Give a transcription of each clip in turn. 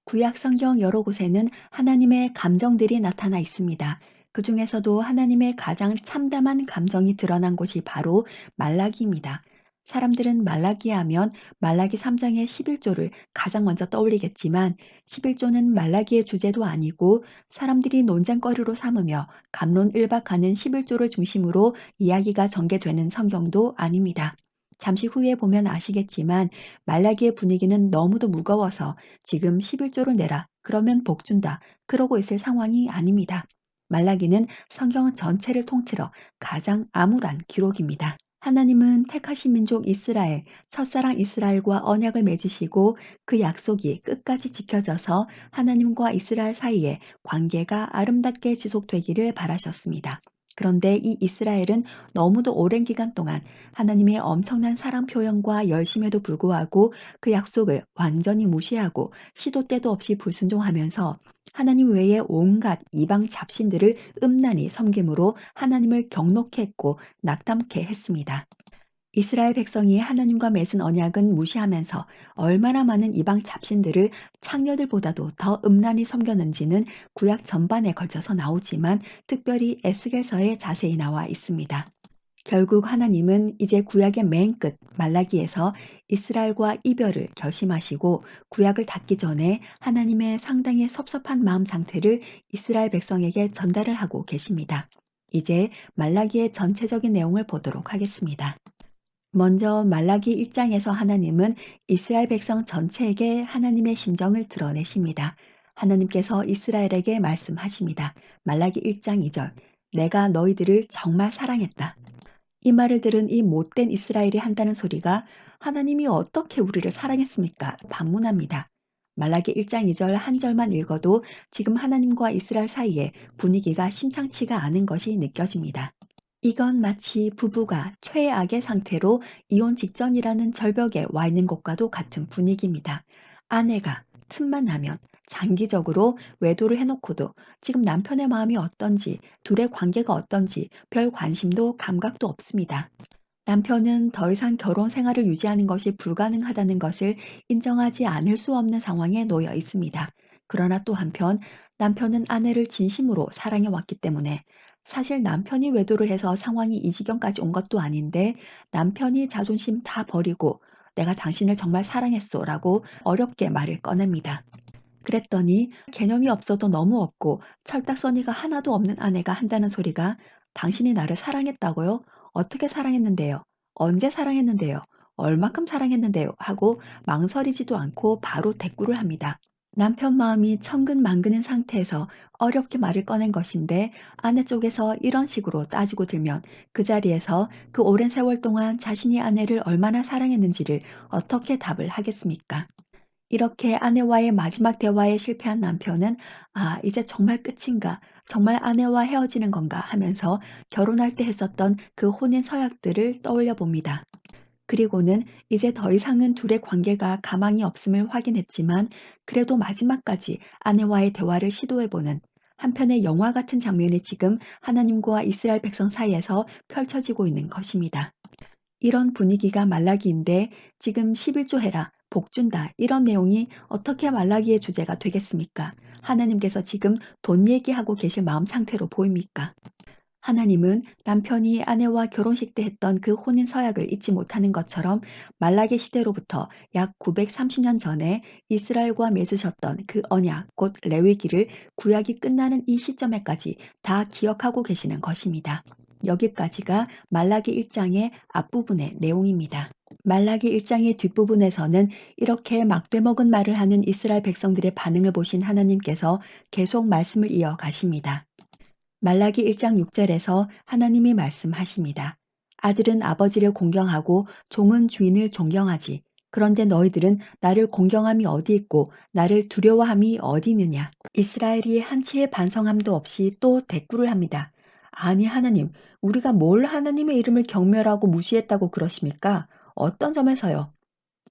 구약 성경 여러 곳에는 하나님의 감정들이 나타나 있습니다. 그 중에서도 하나님의 가장 참담한 감정이 드러난 곳이 바로 말라기입니다. 사람들은 말라기 하면 말라기 3장의 11조를 가장 먼저 떠올리겠지만 11조는 말라기의 주제도 아니고 사람들이 논쟁거리로 삼으며 갑론을박하는 11조를 중심으로 이야기가 전개되는 성경도 아닙니다. 잠시 후에 보면 아시겠지만 말라기의 분위기는 너무도 무거워서 지금 11조를 내라. 그러면 복 준다. 그러고 있을 상황이 아닙니다. 말라기는 성경 전체를 통틀어 가장 암울한 기록입니다. 하나님은 택하신 민족 이스라엘, 첫사랑 이스라엘과 언약을 맺으시고 그 약속이 끝까지 지켜져서 하나님과 이스라엘 사이에 관계가 아름답게 지속되기를 바라셨습니다. 그런데 이 이스라엘은 너무도 오랜 기간 동안 하나님의 엄청난 사랑 표현과 열심에도 불구하고 그 약속을 완전히 무시하고 시도 때도 없이 불순종하면서 하나님 외에 온갖 이방 잡신들을 음란히 섬김으로 하나님을 경노케 했고 낙담케 했습니다. 이스라엘 백성이 하나님과 맺은 언약은 무시하면서 얼마나 많은 이방 잡신들을 창녀들보다도 더 음란히 섬겼는지는 구약 전반에 걸쳐서 나오지만 특별히 에스겔서에 자세히 나와 있습니다. 결국 하나님은 이제 구약의 맨 끝 말라기에서 이스라엘과 이별을 결심하시고 구약을 닫기 전에 하나님의 상당히 섭섭한 마음 상태를 이스라엘 백성에게 전달을 하고 계십니다. 이제 말라기의 전체적인 내용을 보도록 하겠습니다. 먼저 말라기 1장에서 하나님은 이스라엘 백성 전체에게 하나님의 심정을 드러내십니다. 하나님께서 이스라엘에게 말씀하십니다. 말라기 1장 2절 내가 너희들을 정말 사랑했다. 이 말을 들은 이 못된 이스라엘이 한다는 소리가 하나님이 어떻게 우리를 사랑했습니까? 반문합니다. 말라기 1장 2절 한 절만 읽어도 지금 하나님과 이스라엘 사이에 분위기가 심상치가 않은 것이 느껴집니다. 이건 마치 부부가 최악의 상태로 이혼 직전이라는 절벽에 와 있는 것과도 같은 분위기입니다. 아내가 틈만 나면 장기적으로 외도를 해놓고도 지금 남편의 마음이 어떤지, 둘의 관계가 어떤지 별 관심도 감각도 없습니다. 남편은 더 이상 결혼 생활을 유지하는 것이 불가능하다는 것을 인정하지 않을 수 없는 상황에 놓여 있습니다. 그러나 또 한편 남편은 아내를 진심으로 사랑해 왔기 때문에 사실 남편이 외도를 해서 상황이 이 지경까지 온 것도 아닌데 남편이 자존심 다 버리고 내가 당신을 정말 사랑했어 라고 어렵게 말을 꺼냅니다. 그랬더니 개념이 없어도 너무 없고 철딱서니가 하나도 없는 아내가 한다는 소리가 당신이 나를 사랑했다고요? 어떻게 사랑했는데요? 언제 사랑했는데요? 얼마큼 사랑했는데요? 하고 망설이지도 않고 바로 대꾸를 합니다. 남편 마음이 천근만근인 상태에서 어렵게 말을 꺼낸 것인데 아내 쪽에서 이런 식으로 따지고 들면 그 자리에서 그 오랜 세월 동안 자신이 아내를 얼마나 사랑했는지를 어떻게 답을 하겠습니까? 이렇게 아내와의 마지막 대화에 실패한 남편은 아, 이제 정말 끝인가? 정말 아내와 헤어지는 건가? 하면서 결혼할 때 했었던 그 혼인 서약들을 떠올려 봅니다. 그리고는 이제 더 이상은 둘의 관계가 가망이 없음을 확인했지만 그래도 마지막까지 아내와의 대화를 시도해보는 한편의 영화 같은 장면이 지금 하나님과 이스라엘 백성 사이에서 펼쳐지고 있는 것입니다. 이런 분위기가 말라기인데 지금 11조 해라, 복 준다 이런 내용이 어떻게 말라기의 주제가 되겠습니까? 하나님께서 지금 돈 얘기하고 계실 마음 상태로 보입니까? 하나님은 남편이 아내와 결혼식 때 했던 그 혼인 서약을 잊지 못하는 것처럼 말라기 시대로부터 약 930년 전에 이스라엘과 맺으셨던 그 언약, 곧 레위기를 구약이 끝나는 이 시점에까지 다 기억하고 계시는 것입니다. 여기까지가 말라기 1장의 앞부분의 내용입니다. 말라기 1장의 뒷부분에서는 이렇게 막되먹은 말을 하는 이스라엘 백성들의 반응을 보신 하나님께서 계속 말씀을 이어가십니다. 말라기 1장 6절에서 하나님이 말씀하십니다. 아들은 아버지를 공경하고 종은 주인을 존경하지. 그런데 너희들은 나를 공경함이 어디 있고 나를 두려워함이 어디 있느냐. 이스라엘이 한치의 반성함도 없이 또 대꾸를 합니다. 아니 하나님, 우리가 뭘 하나님의 이름을 경멸하고 무시했다고 그러십니까? 어떤 점에서요?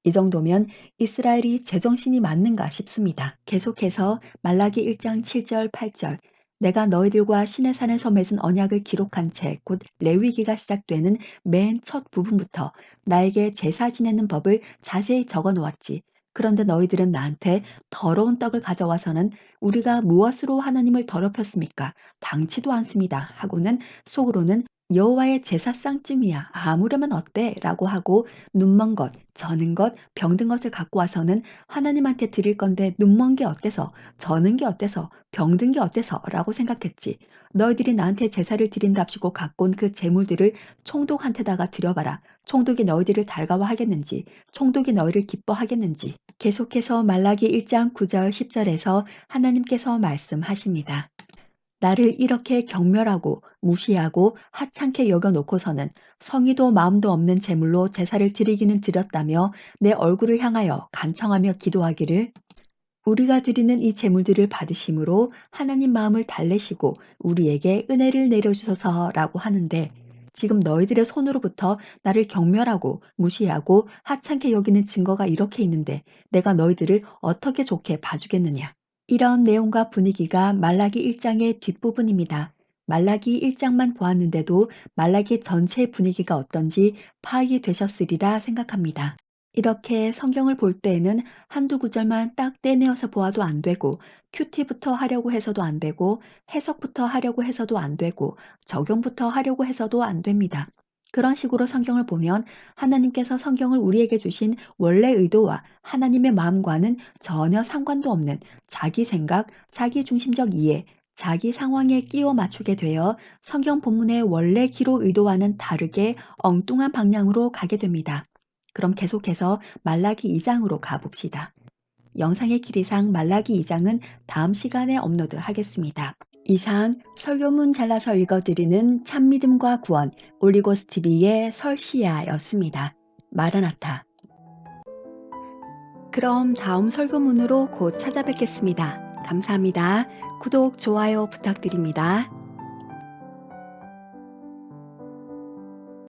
이 정도면 이스라엘이 제정신이 맞는가 싶습니다. 계속해서 말라기 1장 7절 8절 내가 너희들과 시내산에서 맺은 언약을 기록한 책, 곧 레위기가 시작되는 맨 첫 부분부터 나에게 제사 지내는 법을 자세히 적어 놓았지. 그런데 너희들은 나한테 더러운 떡을 가져와서는 우리가 무엇으로 하나님을 더럽혔습니까? 당치도 않습니다. 하고는 속으로는 여호와의 제사상쯤이야. 아무려면 어때? 라고 하고 눈먼 것, 저는 것, 병든 것을 갖고 와서는 하나님한테 드릴 건데 눈먼 게 어때서, 저는 게 어때서, 병든 게 어때서? 라고 생각했지. 너희들이 나한테 제사를 드린답시고 갖고 온 그 제물들을 총독한테다가 드려봐라. 총독이 너희들을 달가워하겠는지, 총독이 너희를 기뻐하겠는지. 계속해서 말라기 1장 9절 10절에서 하나님께서 말씀하십니다. 나를 이렇게 경멸하고 무시하고 하찮게 여겨놓고서는 성의도 마음도 없는 제물로 제사를 드리기는 드렸다며 내 얼굴을 향하여 간청하며 기도하기를 우리가 드리는 이 제물들을 받으심으로 하나님 마음을 달래시고 우리에게 은혜를 내려주소서라고 하는데 지금 너희들의 손으로부터 나를 경멸하고 무시하고 하찮게 여기는 증거가 이렇게 있는데 내가 너희들을 어떻게 좋게 봐주겠느냐. 이런 내용과 분위기가 말라기 1장의 뒷부분입니다. 말라기 1장만 보았는데도 말라기 전체의 분위기가 어떤지 파악이 되셨으리라 생각합니다. 이렇게 성경을 볼 때에는 한두 구절만 딱 떼내어서 보아도 안 되고 큐티부터 하려고 해서도 안 되고 해석부터 하려고 해서도 안 되고 적용부터 하려고 해서도 안 됩니다. 그런 식으로 성경을 보면 하나님께서 성경을 우리에게 주신 원래 의도와 하나님의 마음과는 전혀 상관도 없는 자기 생각, 자기 중심적 이해, 자기 상황에 끼워 맞추게 되어 성경 본문의 원래 기록 의도와는 다르게 엉뚱한 방향으로 가게 됩니다. 그럼 계속해서 말라기 2장으로 가봅시다. 영상의 길이상 말라기 2장은 다음 시간에 업로드 하겠습니다. 이상 설교문 잘라서 읽어드리는 참믿음과 구원 올리고스TV의 설시아였습니다. 마라나타. 그럼 다음 설교문으로 곧 찾아뵙겠습니다. 감사합니다. 구독, 좋아요 부탁드립니다.